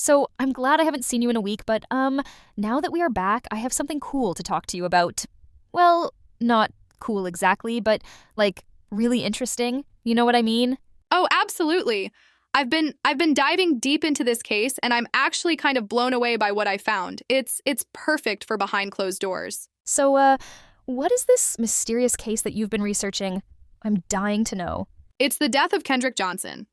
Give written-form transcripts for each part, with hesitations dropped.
So I'm glad I haven't seen you in a week, but now that we are back, I have something cool to talk to you about. Well, not cool exactly, but like really interesting. You know what I mean? Oh, absolutely. I've been diving deep into this case and I'm actually kind of blown away by what I found. It's perfect for behind closed doors. So, what is this mysterious case that you've been researching? I'm dying to know. It's the death of Kendrick Johnson.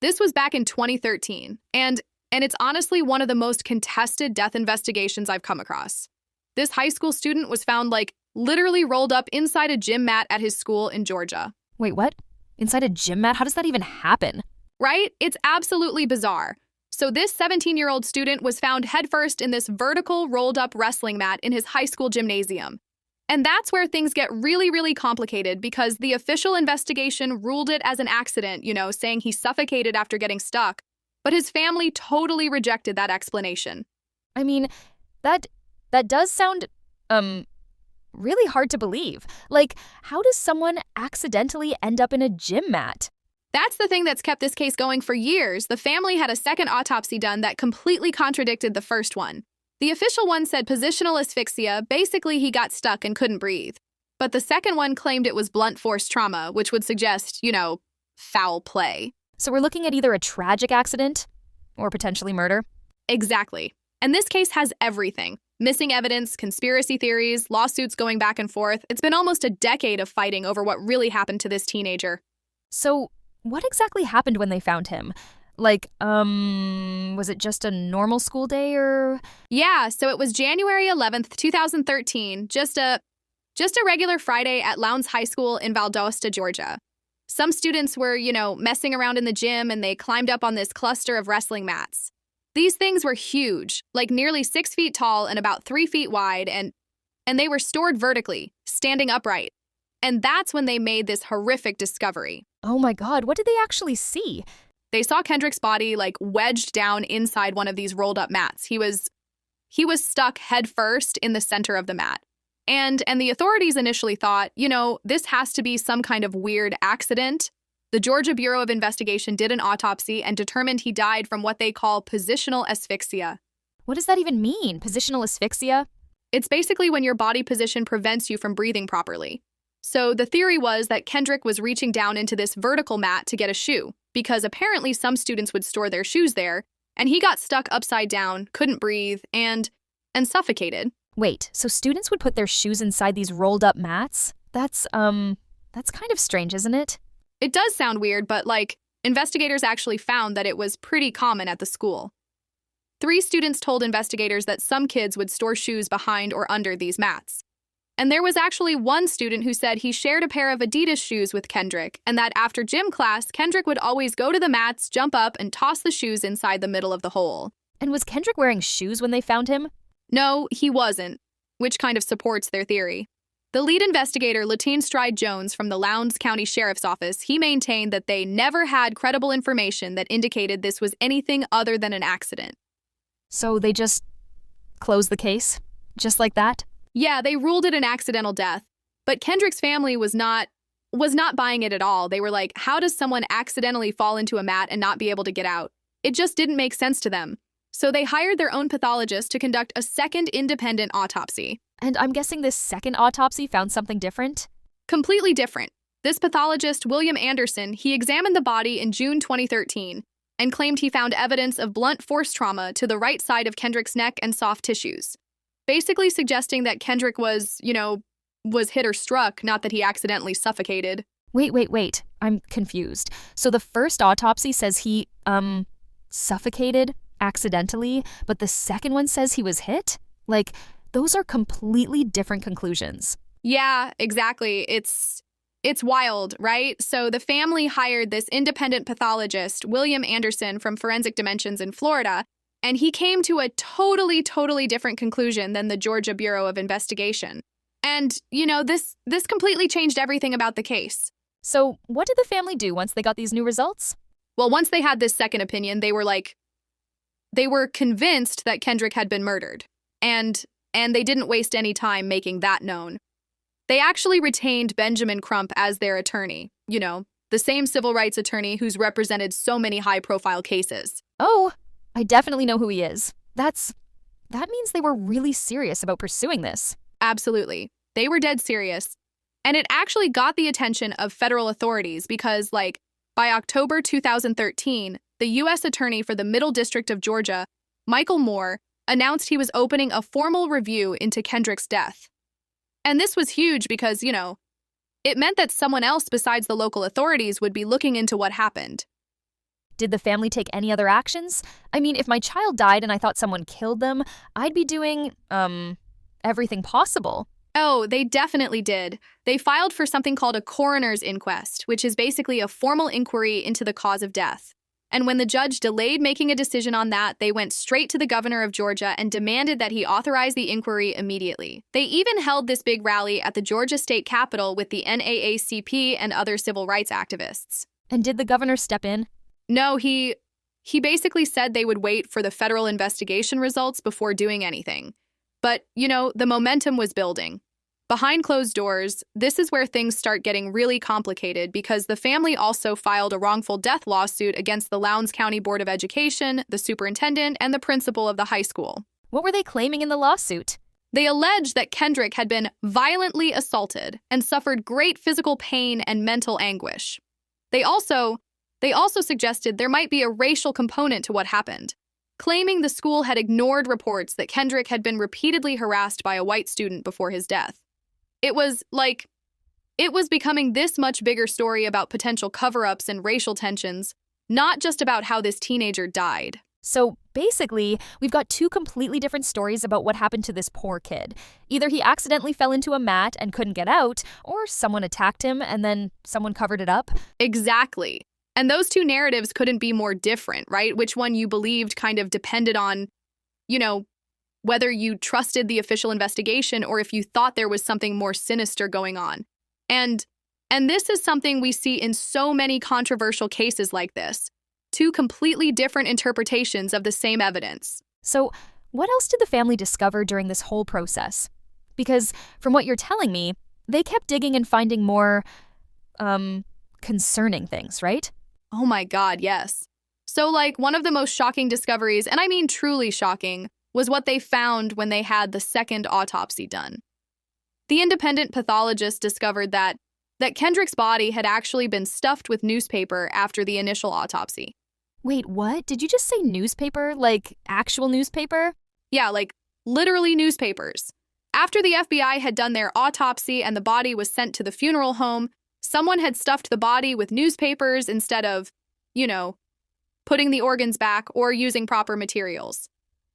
This was back in 2013, and it's honestly one of the most contested death investigations I've come across. This high school student was found like literally rolled up inside a gym mat at his school in Georgia. Wait, what? Inside a gym mat? How does that even happen? Right? It's absolutely bizarre. So this 17-year-old student was found headfirst in this vertical rolled up wrestling mat in his high school gymnasium. And that's where things get really, really complicated because the official investigation ruled it as an accident, saying he suffocated after getting stuck. But his family totally rejected that explanation. I mean, that does sound really hard to believe. Like, how does someone accidentally end up in a gym mat? That's the thing that's kept this case going for years. The family had a second autopsy done that completely contradicted the first one. The official one said positional asphyxia, basically he got stuck and couldn't breathe. But the second one claimed it was blunt force trauma, which would suggest, foul play. So we're looking at either a tragic accident or potentially murder? Exactly. And this case has everything. Missing evidence, conspiracy theories, lawsuits going back and forth. It's been almost a decade of fighting over what really happened to this teenager. So what exactly happened when they found him? Like, was it just a normal school day or? Yeah, so it was January 11th, 2013, just a regular Friday at Lowndes High School in Valdosta, Georgia. Some students were, messing around in the gym and they climbed up on this cluster of wrestling mats. These things were huge, like nearly 6 feet tall and about 3 feet wide, and they were stored vertically, standing upright. And that's when they made this horrific discovery. Oh my God, what did they actually see? They saw Kendrick's body like wedged down inside one of these rolled up mats. He was stuck head first in the center of the mat. And the authorities initially thought, this has to be some kind of weird accident. The Georgia Bureau of Investigation did an autopsy and determined he died from what they call positional asphyxia. What does that even mean, positional asphyxia? It's basically when your body position prevents you from breathing properly. So the theory was that Kendrick was reaching down into this vertical mat to get a shoe, because apparently some students would store their shoes there, and he got stuck upside down, couldn't breathe, and suffocated. Wait, so students would put their shoes inside these rolled up mats? That's kind of strange, isn't it? It does sound weird, but investigators actually found that it was pretty common at the school. 3 students told investigators that some kids would store shoes behind or under these mats. And there was actually one student who said he shared a pair of Adidas shoes with Kendrick, and that after gym class, Kendrick would always go to the mats, jump up, and toss the shoes inside the middle of the hole. And was Kendrick wearing shoes when they found him? No, he wasn't, which kind of supports their theory. The lead investigator, Latine Stride Jones from the Lowndes County Sheriff's Office, he maintained that they never had credible information that indicated this was anything other than an accident. So they just closed the case? Just like that? Yeah, they ruled it an accidental death. But Kendrick's family was not buying it at all. They were like, how does someone accidentally fall into a mat and not be able to get out? It just didn't make sense to them. So they hired their own pathologist to conduct a second independent autopsy. And I'm guessing this second autopsy found something different? Completely different. This pathologist, William Anderson, he examined the body in June 2013 and claimed he found evidence of blunt force trauma to the right side of Kendrick's neck and soft tissues, basically suggesting that Kendrick was hit or struck, not that he accidentally suffocated. Wait. I'm confused. So the first autopsy says he, suffocated accidentally, but the second one says he was hit? Like, those are completely different conclusions. Yeah, exactly. It's wild, right? So the family hired this independent pathologist, William Anderson from Forensic Dimensions in Florida, and he came to a totally different conclusion than the Georgia Bureau of Investigation. And, this completely changed everything about the case. So what did the family do once they got these new results? Well, once they had this second opinion, they were convinced that Kendrick had been murdered. And they didn't waste any time making that known. They actually retained Benjamin Crump as their attorney, the same civil rights attorney who's represented so many high-profile cases. Oh, I definitely know who he is. That means they were really serious about pursuing this. Absolutely. They were dead serious. And it actually got the attention of federal authorities because, by October 2013, the U.S. Attorney for the Middle District of Georgia, Michael Moore, announced he was opening a formal review into Kendrick's death. And this was huge because, it meant that someone else besides the local authorities would be looking into what happened. Did the family take any other actions? I mean, if my child died and I thought someone killed them, I'd be doing, everything possible. Oh, they definitely did. They filed for something called a coroner's inquest, which is basically a formal inquiry into the cause of death. And when the judge delayed making a decision on that, they went straight to the governor of Georgia and demanded that he authorize the inquiry immediately. They even held this big rally at the Georgia state capitol with the NAACP and other civil rights activists. And did the governor step in? No, he basically said they would wait for the federal investigation results before doing anything. But, the momentum was building. Behind closed doors, this is where things start getting really complicated because the family also filed a wrongful death lawsuit against the Lowndes County Board of Education, the superintendent, and the principal of the high school. What were they claiming in the lawsuit? They alleged that Kendrick had been violently assaulted and suffered great physical pain and mental anguish. They also suggested there might be a racial component to what happened, claiming the school had ignored reports that Kendrick had been repeatedly harassed by a white student before his death. It was becoming this much bigger story about potential cover-ups and racial tensions, not just about how this teenager died. So basically, we've got two completely different stories about what happened to this poor kid. Either he accidentally fell into a mat and couldn't get out, or someone attacked him and then someone covered it up. Exactly. And those two narratives couldn't be more different, right? Which one you believed kind of depended on, whether you trusted the official investigation or if you thought there was something more sinister going on. And this is something we see in so many controversial cases like this. Two completely different interpretations of the same evidence. So, what else did the family discover during this whole process? Because from what you're telling me, they kept digging and finding more, concerning things, right? Oh my God, yes. So, one of the most shocking discoveries, and I mean truly shocking, was what they found when they had the second autopsy done. The independent pathologist discovered that Kendrick's body had actually been stuffed with newspaper after the initial autopsy. Wait, what? Did you just say newspaper? Like actual newspaper? Yeah, literally newspapers. After the FBI had done their autopsy and the body was sent to the funeral home, someone had stuffed the body with newspapers instead of, putting the organs back or using proper materials.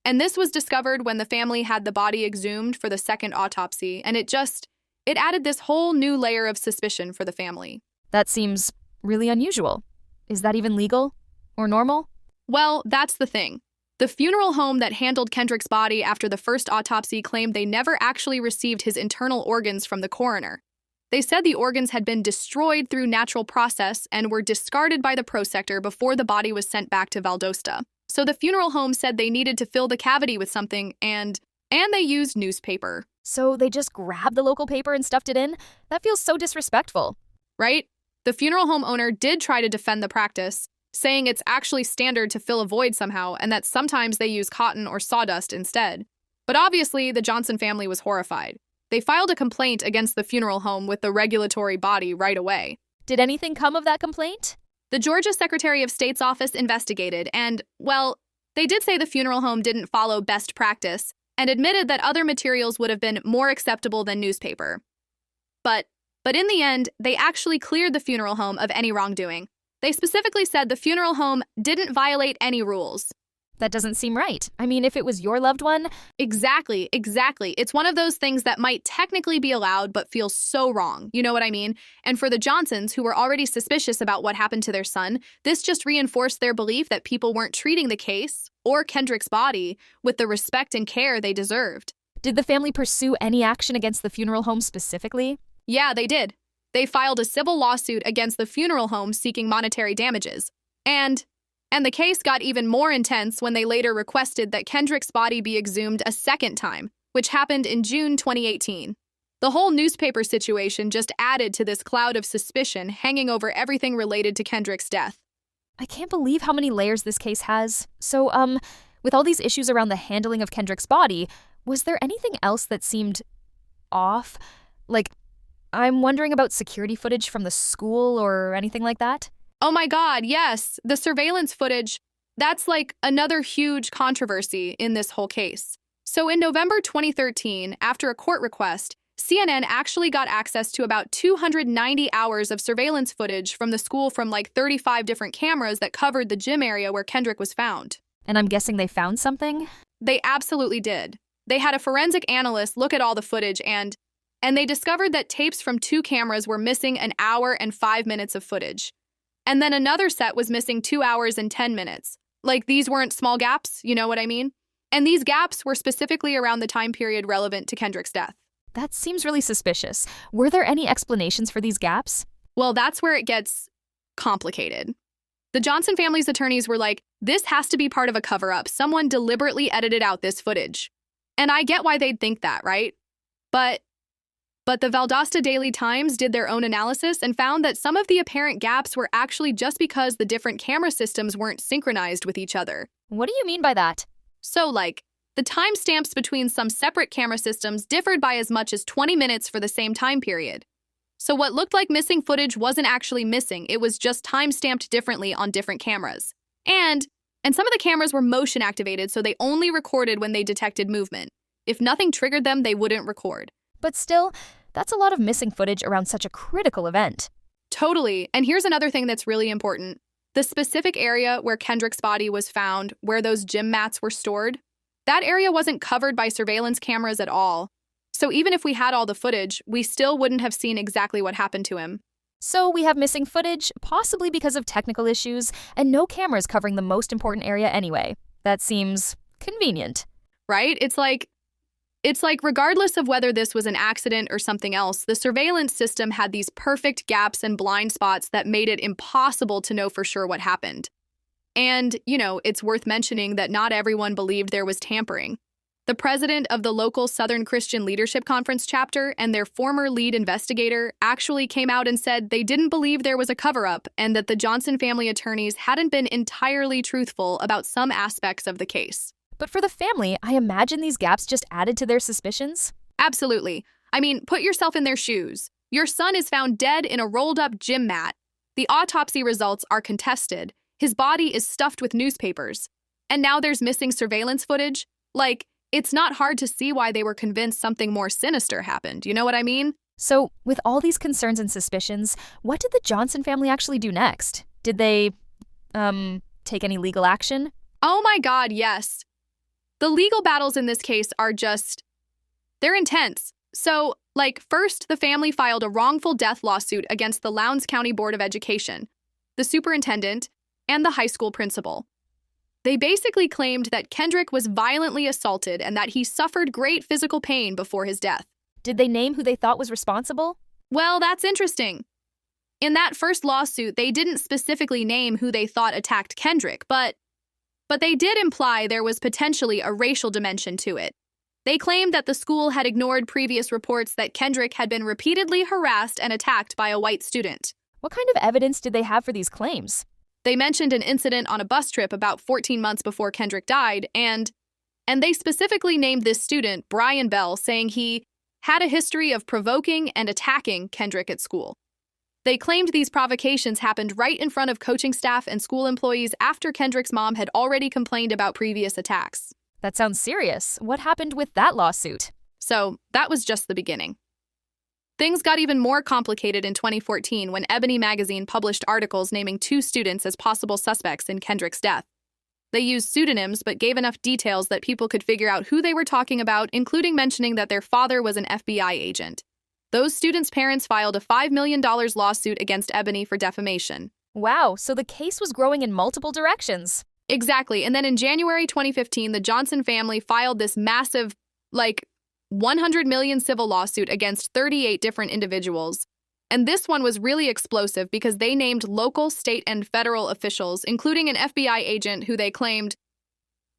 And this was discovered when the family had the body exhumed for the second autopsy, and it added this whole new layer of suspicion for the family. That seems really unusual. Is that even legal? Or normal? Well, that's the thing. The funeral home that handled Kendrick's body after the first autopsy claimed they never actually received his internal organs from the coroner. They said the organs had been destroyed through natural process and were discarded by the prosector before the body was sent back to Valdosta. So the funeral home said they needed to fill the cavity with something, and they used newspaper. So they just grabbed the local paper and stuffed it in? That feels so disrespectful. Right? The funeral home owner did try to defend the practice, saying it's actually standard to fill a void somehow and that sometimes they use cotton or sawdust instead. But obviously, the Johnson family was horrified. They filed a complaint against the funeral home with the regulatory body right away. Did anything come of that complaint? The Georgia Secretary of State's office investigated and, they did say the funeral home didn't follow best practice and admitted that other materials would have been more acceptable than newspaper. But in the end, they actually cleared the funeral home of any wrongdoing. They specifically said the funeral home didn't violate any rules. That doesn't seem right. I mean, if it was your loved one... Exactly. It's one of those things that might technically be allowed but feels so wrong. You know what I mean? And for the Johnsons, who were already suspicious about what happened to their son, this just reinforced their belief that people weren't treating the case, or Kendrick's body, with the respect and care they deserved. Did the family pursue any action against the funeral home specifically? Yeah, they did. They filed a civil lawsuit against the funeral home seeking monetary damages. And the case got even more intense when they later requested that Kendrick's body be exhumed a second time, which happened in June 2018. The whole newspaper situation just added to this cloud of suspicion hanging over everything related to Kendrick's death. I can't believe how many layers this case has. So, with all these issues around the handling of Kendrick's body, was there anything else that seemed off? Like, I'm wondering about security footage from the school or anything like that. Oh my God, yes, the surveillance footage. That's like another huge controversy in this whole case. So in November 2013, after a court request, CNN actually got access to about 290 hours of surveillance footage from the school from like 35 different cameras that covered the gym area where Kendrick was found. And I'm guessing they found something? They absolutely did. They had a forensic analyst look at all the footage and they discovered that tapes from 2 cameras were missing an hour and 5 minutes of footage. And then another set was missing 2 hours and 10 minutes. Like, these weren't small gaps, you know what I mean? And these gaps were specifically around the time period relevant to Kendrick's death. That seems really suspicious. Were there any explanations for these gaps? Well, that's where it gets complicated. The Johnson family's attorneys were like, this has to be part of a cover-up. Someone deliberately edited out this footage. And I get why they'd think that, right? But the Valdosta Daily Times did their own analysis and found that some of the apparent gaps were actually just because the different camera systems weren't synchronized with each other. What do you mean by that? So, like, the timestamps between some separate camera systems differed by as much as 20 minutes for the same time period. So what looked like missing footage wasn't actually missing, it was just time-stamped differently on different cameras. And some of the cameras were motion activated, so they only recorded when they detected movement. If nothing triggered them, they wouldn't record. But still, that's a lot of missing footage around such a critical event. Totally. And here's another thing that's really important. The specific area where Kendrick's body was found, where those gym mats were stored, that area wasn't covered by surveillance cameras at all. So even if we had all the footage, we still wouldn't have seen exactly what happened to him. So we have missing footage, possibly because of technical issues, and no cameras covering the most important area anyway. That seems convenient. Right? It's like regardless of whether this was an accident or something else, the surveillance system had these perfect gaps and blind spots that made it impossible to know for sure what happened. And, it's worth mentioning that not everyone believed there was tampering. The president of the local Southern Christian Leadership Conference chapter and their former lead investigator actually came out and said they didn't believe there was a cover-up and that the Johnson family attorneys hadn't been entirely truthful about some aspects of the case. But for the family, I imagine these gaps just added to their suspicions? Absolutely. I mean, put yourself in their shoes. Your son is found dead in a rolled-up gym mat. The autopsy results are contested. His body is stuffed with newspapers. And now there's missing surveillance footage. Like, it's not hard to see why they were convinced something more sinister happened. You know what I mean? So, with all these concerns and suspicions, what did the Johnson family actually do next? Did they, take any legal action? Oh my God, yes. The legal battles in this case are they're intense. So, first, the family filed a wrongful death lawsuit against the Lowndes County Board of Education, the superintendent, and the high school principal. They basically claimed that Kendrick was violently assaulted and that he suffered great physical pain before his death. Did they name who they thought was responsible? Well, that's interesting. In that first lawsuit, they didn't specifically name who they thought attacked Kendrick, but they did imply there was potentially a racial dimension to it. They claimed that the school had ignored previous reports that Kendrick had been repeatedly harassed and attacked by a white student. What kind of evidence did they have for these claims? They mentioned an incident on a bus trip about 14 months before Kendrick died, and they specifically named this student Brian Bell, saying he had a history of provoking and attacking Kendrick at school. They claimed these provocations happened right in front of coaching staff and school employees after Kendrick's mom had already complained about previous attacks. That sounds serious. What happened with that lawsuit? So, that was just the beginning. Things got even more complicated in 2014 when Ebony magazine published articles naming 2 students as possible suspects in Kendrick's death. They used pseudonyms but gave enough details that people could figure out who they were talking about, including mentioning that their father was an FBI agent. Those students' parents filed a $5 million lawsuit against Ebony for defamation. Wow, so the case was growing in multiple directions. Exactly, and then in January 2015, the Johnson family filed this massive, $100 million civil lawsuit against 38 different individuals. And this one was really explosive because they named local, state, and federal officials, including an FBI agent who they claimed,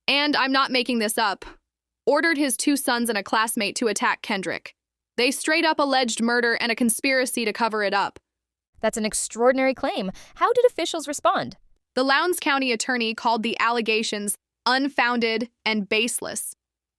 and I'm not making this up, ordered his 2 sons and a classmate to attack Kendrick. They straight up alleged murder and a conspiracy to cover it up. That's an extraordinary claim. How did officials respond? The Lowndes County attorney called the allegations unfounded and baseless.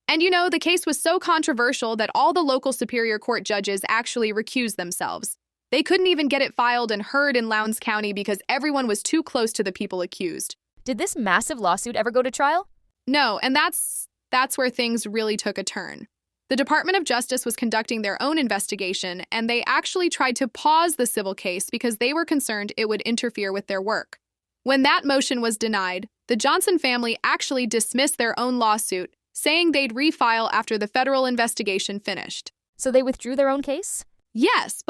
And the case was so controversial that all the local Superior Court judges actually recused themselves. They couldn't even get it filed and heard in Lowndes County because everyone was too close to the people accused. Did this massive lawsuit ever go to trial? No, and that's where things really took a turn. The Department of Justice was conducting their own investigation, and they actually tried to pause the civil case because they were concerned it would interfere with their work. When that motion was denied, the Johnson family actually dismissed their own lawsuit, saying they'd refile after the federal investigation finished. So they withdrew their own case? Yes,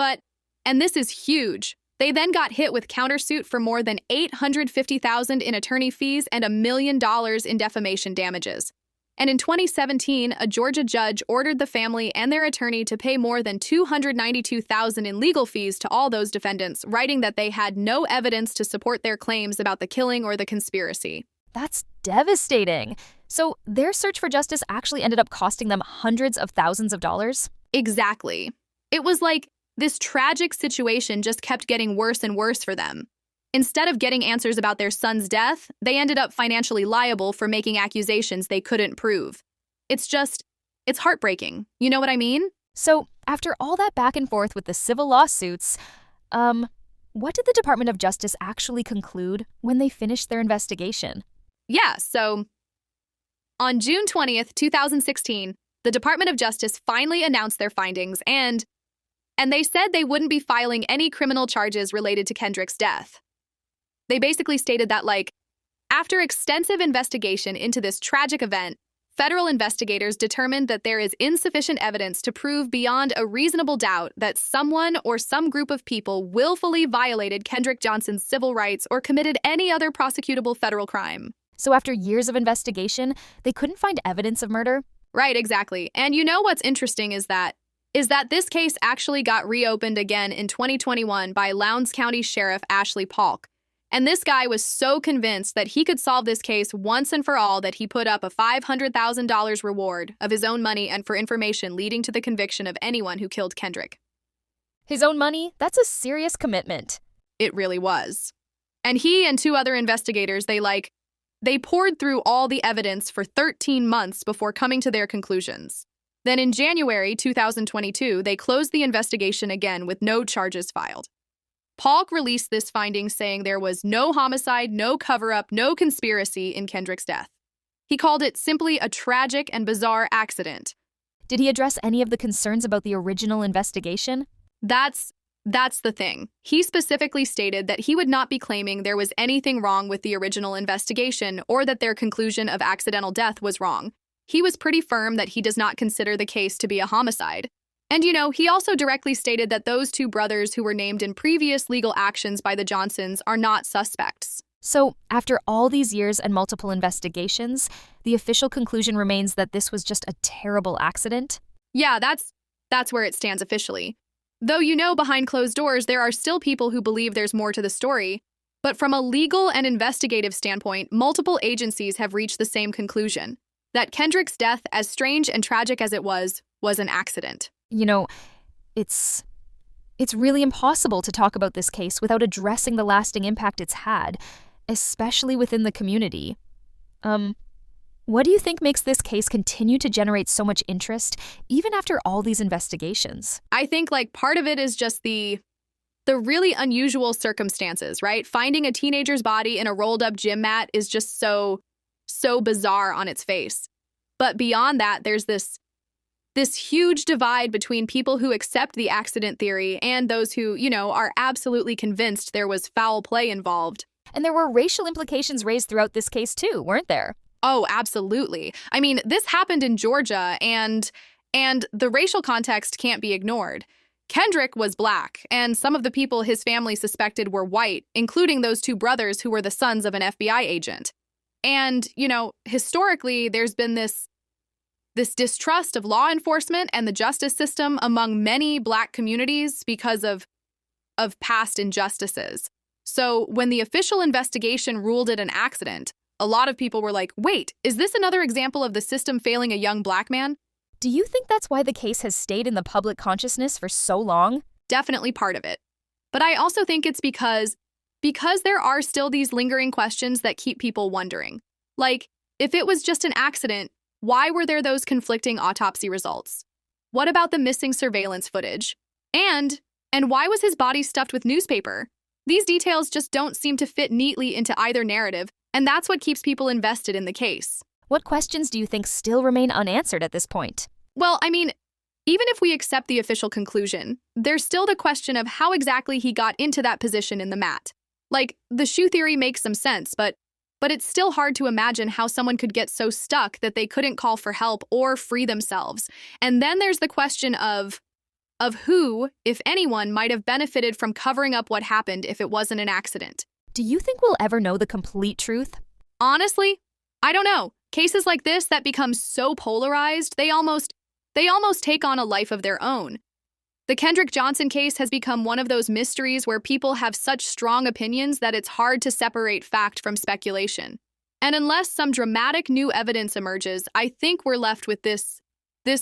and this is huge, they then got hit with countersuit for more than $850,000 in attorney fees and $1 million in defamation damages. And in 2017, a Georgia judge ordered the family and their attorney to pay more than $292,000 in legal fees to all those defendants, writing that they had no evidence to support their claims about the killing or the conspiracy. That's devastating. So their search for justice actually ended up costing them hundreds of thousands of dollars? Exactly. It was like this tragic situation just kept getting worse and worse for them. Instead of getting answers about their son's death, they ended up financially liable for making accusations they couldn't prove. It's heartbreaking. You know what I mean? So after all that back and forth with the civil lawsuits, what did the Department of Justice actually conclude when they finished their investigation? Yeah, so on June 20th, 2016, the Department of Justice finally announced their findings and they said they wouldn't be filing any criminal charges related to Kendrick's death. They basically stated that, after extensive investigation into this tragic event, federal investigators determined that there is insufficient evidence to prove beyond a reasonable doubt that someone or some group of people willfully violated Kendrick Johnson's civil rights or committed any other prosecutable federal crime. So after years of investigation, they couldn't find evidence of murder? Right, exactly. And what's interesting is that this case actually got reopened again in 2021 by Lowndes County Sheriff Ashley Polk. And this guy was so convinced that he could solve this case once and for all that he put up a $500,000 reward of his own money and for information leading to the conviction of anyone who killed Kendrick. His own money? That's a serious commitment. It really was. And he and 2 other investigators, they poured through all the evidence for 13 months before coming to their conclusions. Then in January 2022, they closed the investigation again with no charges filed. Polk released this finding saying there was no homicide, no cover-up, no conspiracy in Kendrick's death. He called it simply a tragic and bizarre accident. Did he address any of the concerns about the original investigation? That's the thing. He specifically stated that he would not be claiming there was anything wrong with the original investigation or that their conclusion of accidental death was wrong. He was pretty firm that he does not consider the case to be a homicide. And he also directly stated that those 2 brothers who were named in previous legal actions by the Johnsons are not suspects. So, after all these years and multiple investigations, the official conclusion remains that this was just a terrible accident? Yeah, that's where it stands officially. Though behind closed doors, there are still people who believe there's more to the story. But from a legal and investigative standpoint, multiple agencies have reached the same conclusion, that Kendrick's death, as strange and tragic as it was an accident. It's really impossible to talk about this case without addressing the lasting impact it's had, especially within the community. What do you think makes this case continue to generate so much interest, even after all these investigations? I think, part of it is just the really unusual circumstances, right? Finding a teenager's body in a rolled-up gym mat is just so bizarre on its face. But beyond that, there's this huge divide between people who accept the accident theory and those who, are absolutely convinced there was foul play involved. And there were racial implications raised throughout this case too, weren't there? Oh, absolutely. I mean, this happened in Georgia, and the racial context can't be ignored. Kendrick was black, and some of the people his family suspected were white, including those 2 brothers who were the sons of an FBI agent. And, historically, there's been this distrust of law enforcement and the justice system among many Black communities because of past injustices. So when the official investigation ruled it an accident, a lot of people were like, wait, is this another example of the system failing a young Black man? Do you think that's why the case has stayed in the public consciousness for so long? Definitely part of it. But I also think it's because Because there are still these lingering questions that keep people wondering. Like, if it was just an accident, why were there those conflicting autopsy results? What about the missing surveillance footage? And why was his body stuffed with newspaper? These details just don't seem to fit neatly into either narrative, and that's what keeps people invested in the case. What questions do you think still remain unanswered at this point? Well, I mean, even if we accept the official conclusion, there's still the question of how exactly he got into that position in the mat. Like, the shoe theory makes some sense, but it's still hard to imagine how someone could get so stuck that they couldn't call for help or free themselves. And then there's the question of who, if anyone, might have benefited from covering up what happened if it wasn't an accident. Do you think we'll ever know the complete truth? Honestly, I don't know. Cases like this that become so polarized, they almost take on a life of their own. The Kendrick Johnson case has become one of those mysteries where people have such strong opinions that it's hard to separate fact from speculation. And unless some dramatic new evidence emerges, I think we're left with this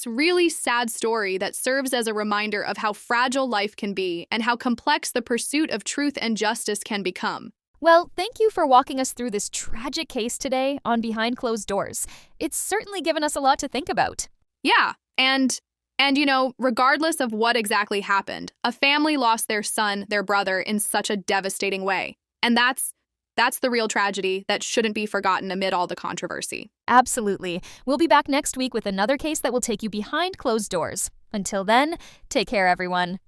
really sad story that serves as a reminder of how fragile life can be and how complex the pursuit of truth and justice can become. Well, thank you for walking us through this tragic case today on Behind Closed Doors. It's certainly given us a lot to think about. Yeah, and regardless of what exactly happened, a family lost their son, their brother, in such a devastating way. And that's the real tragedy that shouldn't be forgotten amid all the controversy. Absolutely. We'll be back next week with another case that will take you behind closed doors. Until then, take care, everyone.